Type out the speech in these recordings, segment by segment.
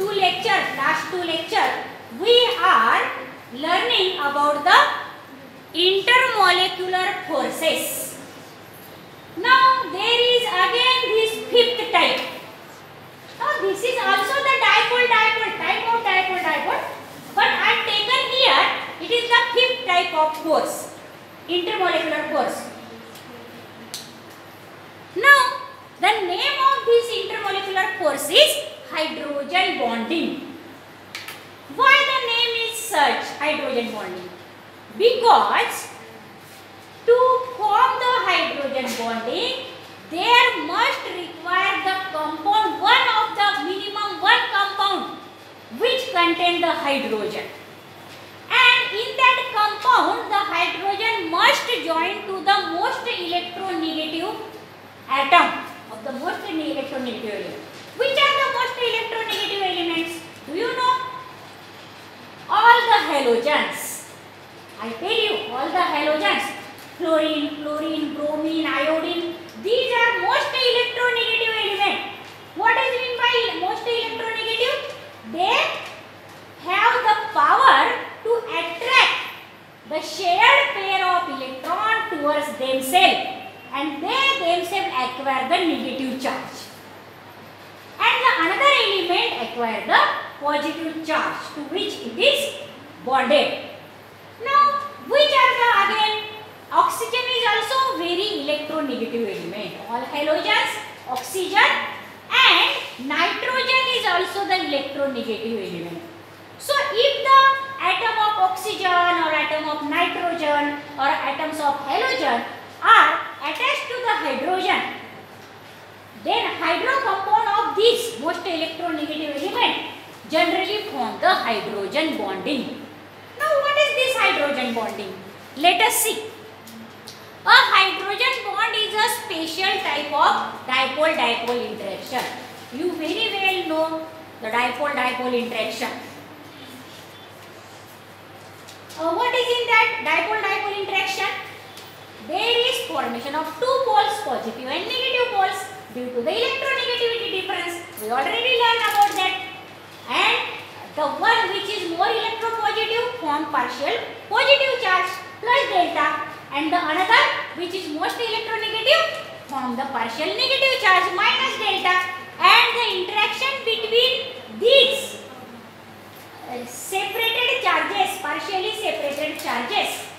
last two lecture, we are learning about the intermolecular forces. Now there is again this fifth type. Now this is also the dipole type of dipole, but I have taken here it is the fifth type of force, intermolecular force. Now the name of this intermolecular force is hydrogen bonding. Why the name is such, hydrogen bonding? Because to form the hydrogen bonding, there must require the compound, minimum one compound which contain the hydrogen. And in that compound, the hydrogen must join to the most electronegative atom of the most electronegative element. Which are the most electronegative elements? Do you know? All the halogens. I tell you, all the halogens. Fluorine, bromine, iodine. These are most electronegative elements. What is mean by most electronegative? They have the power to attract the shared pair of electron towards themselves, and they themselves acquire the negative charge. And the another element acquire the positive charge to which it is bonded. Now, which are the again? Oxygen is also very electronegative element. All halogens, oxygen, and nitrogen is also the electronegative element. So, if the atom of oxygen or atom of nitrogen or atoms of halogen are attached to the hydrogen, then hydro compound of this most electronegative element generally form the hydrogen bonding. Now, what is this hydrogen bonding? Let us see. A hydrogen bond is a special type of dipole-dipole interaction. You very well know the dipole-dipole interaction. What is in that dipole-dipole interaction? There is formation of two poles, positive and negative poles, due to the electronegativity difference. We already learned about that. And the one which is more electropositive form partial positive charge plus delta, and the another which is most electronegative form the partial negative charge minus delta, and the interaction between these separated charges, partially separated charges,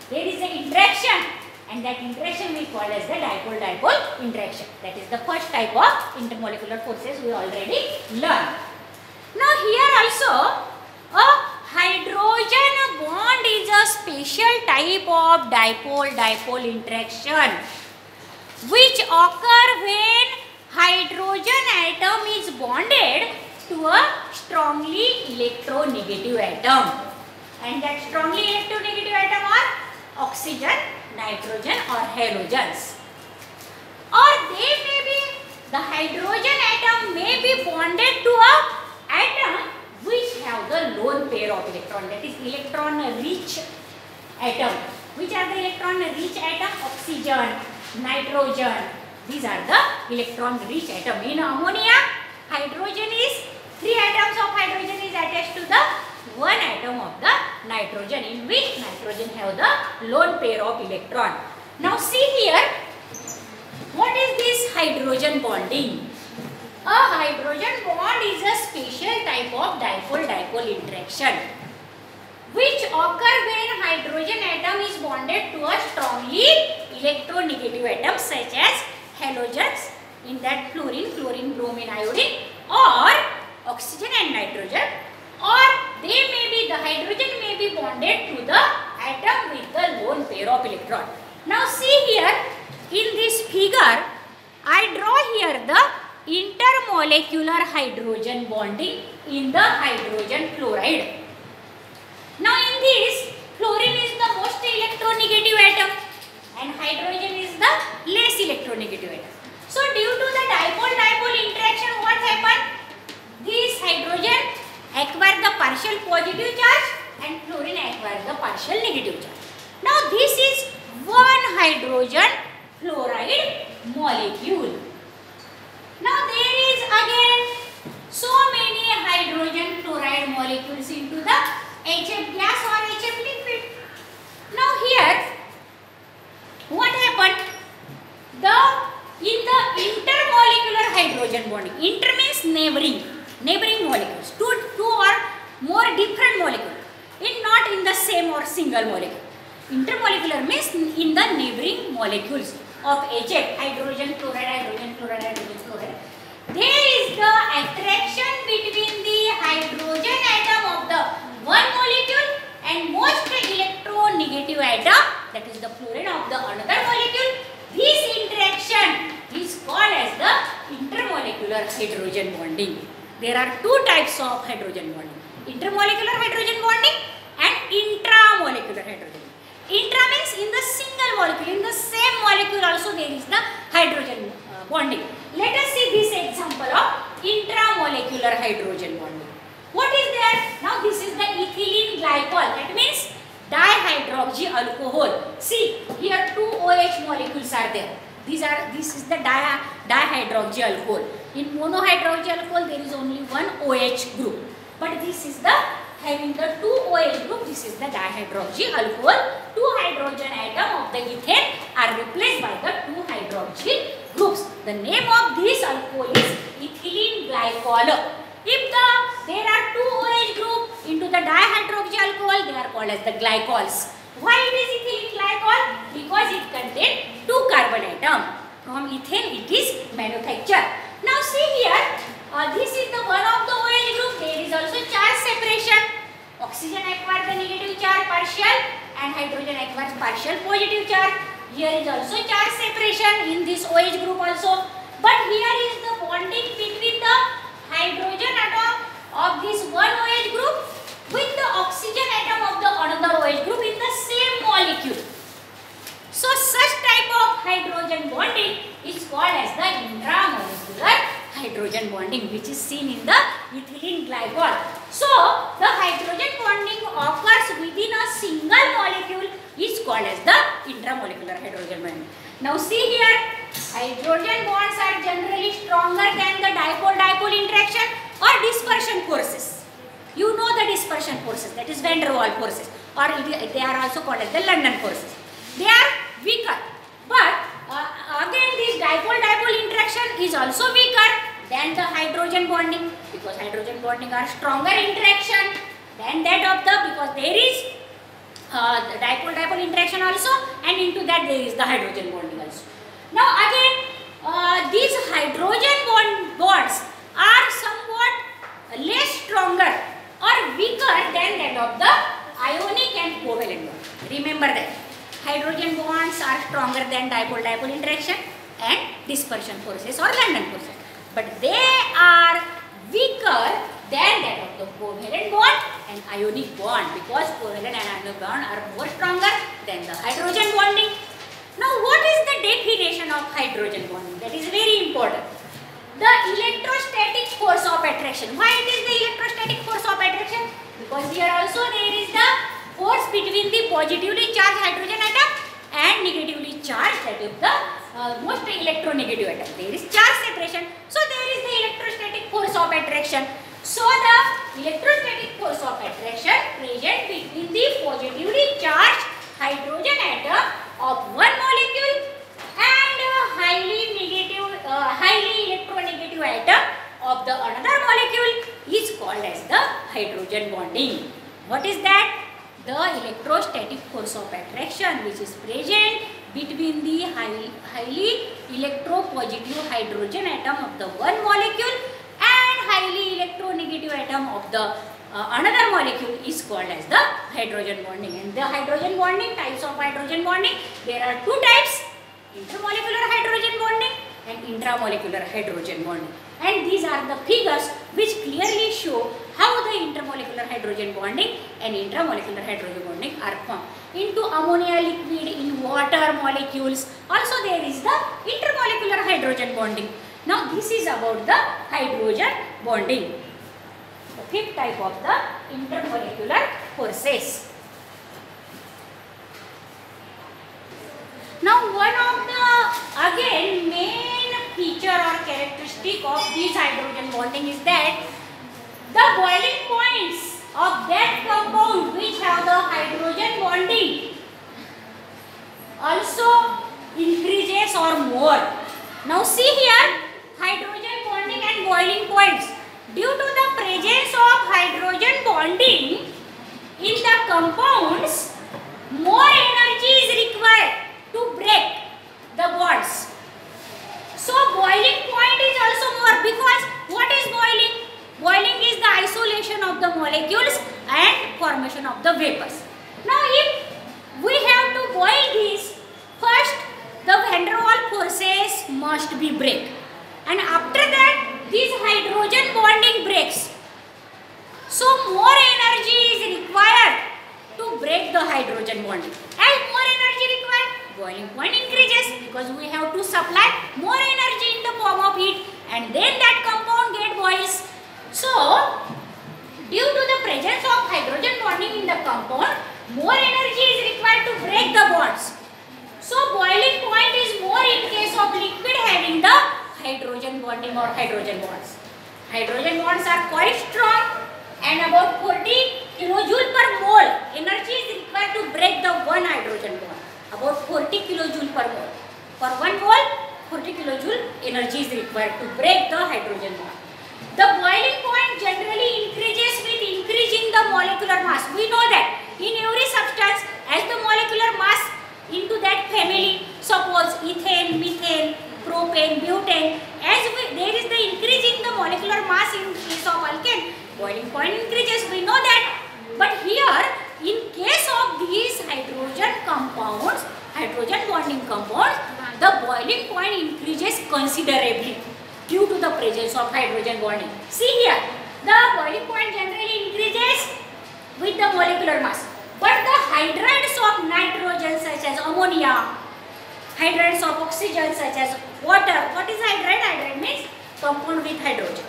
there is an interaction, and that interaction we call as the dipole-dipole interaction. That is the first type of intermolecular forces we already learned. Now here also a hydrogen bond is a special type of dipole-dipole interaction which occur when hydrogen atom is bonded to a strongly electronegative atom, and that strongly electronegative atom are oxygen, nitrogen or halogens. Or they may be, the hydrogen atom may be bonded to a atom which have the lone pair of electron, that is electron rich atom. Which are the electron rich atom? Oxygen, nitrogen. These are the electron rich atom. In ammonia, hydrogen is 3 atoms of hydrogen is attached to the 1 atom of the nitrogen, in which nitrogen have the lone pair of electron. Now see here, what is this hydrogen bonding? A hydrogen bond is a special type of dipole-dipole interaction which occur when hydrogen atom is bonded to a strongly electronegative atom such as halogens, in that fluorine, bromine, iodine, or oxygen and nitrogen, or they may be, the hydrogen may be bonded to the atom with the lone pair of electron. Now see here, in this figure, I draw here the intermolecular hydrogen bonding in the hydrogen fluoride. Now in this, fluorine is the most electronegative atom and hydrogen is the less electronegative atom. So due to the dipole-dipole interaction, what happened? This hydrogen acquire the partial positive charge and fluorine acquire the partial negative charge. Now this is one hydrogen fluoride molecule. Now there is again so many bonding. Inter means neighboring molecules. Two or more different molecules, not in the same or single molecule. Intermolecular means in the neighboring molecules of HF, hydrogen chloride, hydrogen chloride, hydrogen chloride. There is the attraction between the hydrogen atom of the one molecule and most electronegative atom, that is the fluorine of the another molecule. This interaction is called as the intermolecular hydrogen bonding. There are two types of hydrogen bonding: intermolecular hydrogen bonding and intramolecular hydrogen. Intra means in the single molecule, in the same molecule also there is the hydrogen bonding. Let us see this example of intramolecular hydrogen bonding. What is there? Now this is the ethylene glycol, that means dihydroxy alcohol. See, here two OH molecules are there. This is the dihydroxy alcohol. In monohydroxy alcohol there is only one OH group, but this is the having the two OH group. This is the dihydroxy alcohol. Two hydrogen atom of the ethane are replaced by the two hydroxyl groups. The name of this alcohol is ethylene glycol. If there are two OH group into the dihydroxy alcohol, they are called as the glycols. Why it is ethylene glycol? Because it contains two carbon atom. From ethane it is manufactured. Now see here, this is the one of the OH group. There is also charge separation. Oxygen acquires the negative charge partial and hydrogen acquires partial positive charge. Here is also charge separation in this OH group also. But here is the bonding between the hydrogen atom of this one OH group with the oxygen atom of the another OH group in the same molecule. So such type of hydrogen bonding is called as the intramolecular hydrogen bonding, which is seen in the ethylene glycol. So the hydrogen bonding occurs within a single molecule is called as the intramolecular hydrogen bonding. Now see here, hydrogen bonds are generally stronger than the dipole-dipole interaction or dispersion forces. You know the dispersion forces, that is van der Waals forces, or they are also called as the London forces. They are weaker, but again this dipole-dipole interaction is also weaker than the hydrogen bonding, because hydrogen bonding are stronger interaction than that of the, because there is the dipole-dipole interaction also, and into that there is the hydrogen bonding also. Now again these hydrogen bonds are somewhat less stronger or weaker than that of the ionic and covalent bond. Remember that hydrogen bonds are stronger than dipole-dipole interaction and dispersion forces or London forces, but they are weaker than that of the covalent bond and ionic bond, because covalent and ionic bond are more stronger than the hydrogen bonding. Now what is the definition of hydrogen bonding? That is very important. The electrostatic force of attraction. Why it is the electrostatic force of attraction? Because here also there is the force between the positively charged hydrogen atom and negatively charged, that is the most electronegative atom. There is charge separation, so there is the electrostatic force of attraction. So the electrostatic force of attraction present between the positively charged hydrogen atom of one molecule and highly electronegative atom of the another molecule is called as the hydrogen bonding. What is that? The electrostatic force of attraction which is present between the highly electropositive hydrogen atom of the one molecule and highly electronegative atom of the another molecule is called as the hydrogen bonding. And the hydrogen bonding, types of hydrogen bonding, there are two types: intermolecular hydrogen bonding and intramolecular hydrogen bonding. And these are the figures which clearly show how the intermolecular hydrogen bonding and intramolecular hydrogen bonding are formed. Into ammonia liquid, in water molecules, also there is the intermolecular hydrogen bonding. Now this is about the hydrogen bonding, the fifth type of the intermolecular forces. Now one of the again main feature or characteristic of this hydrogen bonding is that the boiling points of that compound which have the hydrogen bonding also increases or more. Now see here, hydrogen bonding and boiling points. Due to the presence of hydrogen bonding in the compounds, more energy is required to break the bonds. So boiling point is also more, because what is boiling? Boiling is the isolation of the molecules and formation of the vapors. Now if we have to boil these, first the van der Waals forces must be break, and after that this hydrogen bonding breaks. So more energy is required to break the hydrogen bonding. As more energy required, boiling point increases, because we have to supply more energy in the form of heat, and then that compound get boils. So due to the presence of hydrogen bonding in the compound, more energy is required to break the bonds. So boiling point is more in case of liquid having the hydrogen bonding or hydrogen bonds. Hydrogen bonds are quite strong, and about 40 kilojoule per mole energy is required to break the one hydrogen bond. About 40 kilojoule per mole. For 1 mole, 40 kilojoule energy is required to break the hydrogen bond. The boiling point generally increases with increasing the molecular mass. We know that in every substance, as the molecular mass into that family, suppose ethane, methane, propane, butane, as there is the increase in the molecular mass in case of alkane, boiling point increases, we know that. But here, in case of these hydrogen compounds, hydrogen bonding compounds, the boiling point increases considerably due to the presence of hydrogen bonding. See here, the boiling point generally increases with the molecular mass. But the hydrides of nitrogen such as ammonia, hydrides of oxygen such as water. What is hydride? Hydride means compound with hydrogen.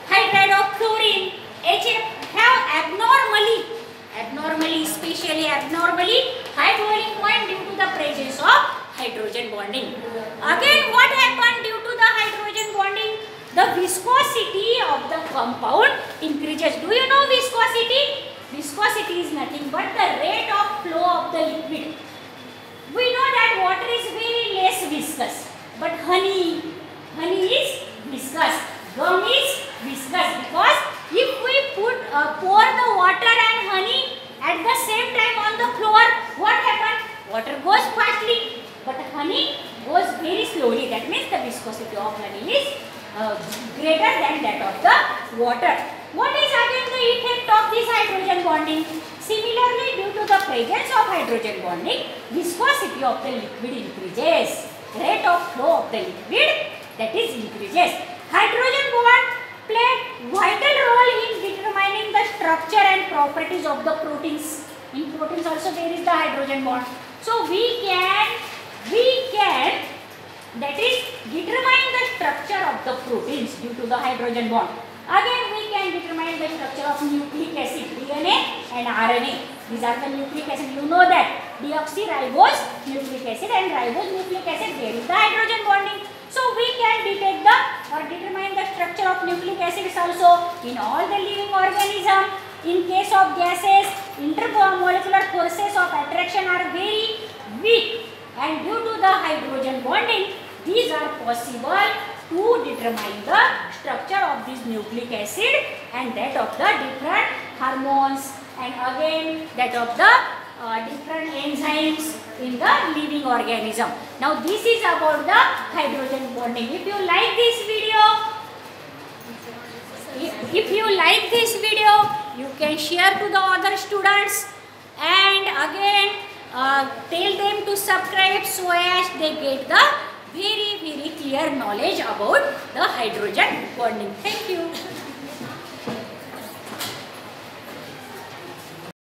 Hydride of chlorine, HF have abnormally, especially abnormally high boiling point due to the presence of hydrogen bonding. Again, what happened due to the hydrogen bonding? The viscosity of the compound increases. Do you know viscosity? Viscosity is nothing but the rate of flow of the liquid. We know that water is very less viscous, but honey is viscous, gum is viscous, because if we pour the water and honey at the same time on the floor, what happens? Water goes fastly, but honey goes very slowly. That means the viscosity of honey is greater than that of the water. What is again the effect of this hydrogen bonding? Similarly, due to the presence of hydrogen bonding, viscosity of the liquid increases. Rate of flow of the liquid, that is, increases. Hydrogen bond play vital role in determining the structure and properties of the proteins. In proteins also there is the hydrogen bond. So we can that is determine the structure of the proteins due to the hydrogen bond. Again, we can determine the structure of nucleic acid, DNA and RNA. These are the nucleic acid. You know that deoxyribose nucleic acid and ribose nucleic acid, there is the hydrogen bonding. So we can detect the or determine the structure of nucleic acids also in all the living organism. In case of gases, intermolecular forces of attraction are very weak, and due to the hydrogen bonding, these are possible to determine the structure of this nucleic acid and that of the different hormones, and again that of the different enzymes in the living organism. Now this is about the hydrogen bonding. If you like this video, you can share to the other students, and again tell them to subscribe so as they get the very clear knowledge about the hydrogen bonding. Thank you.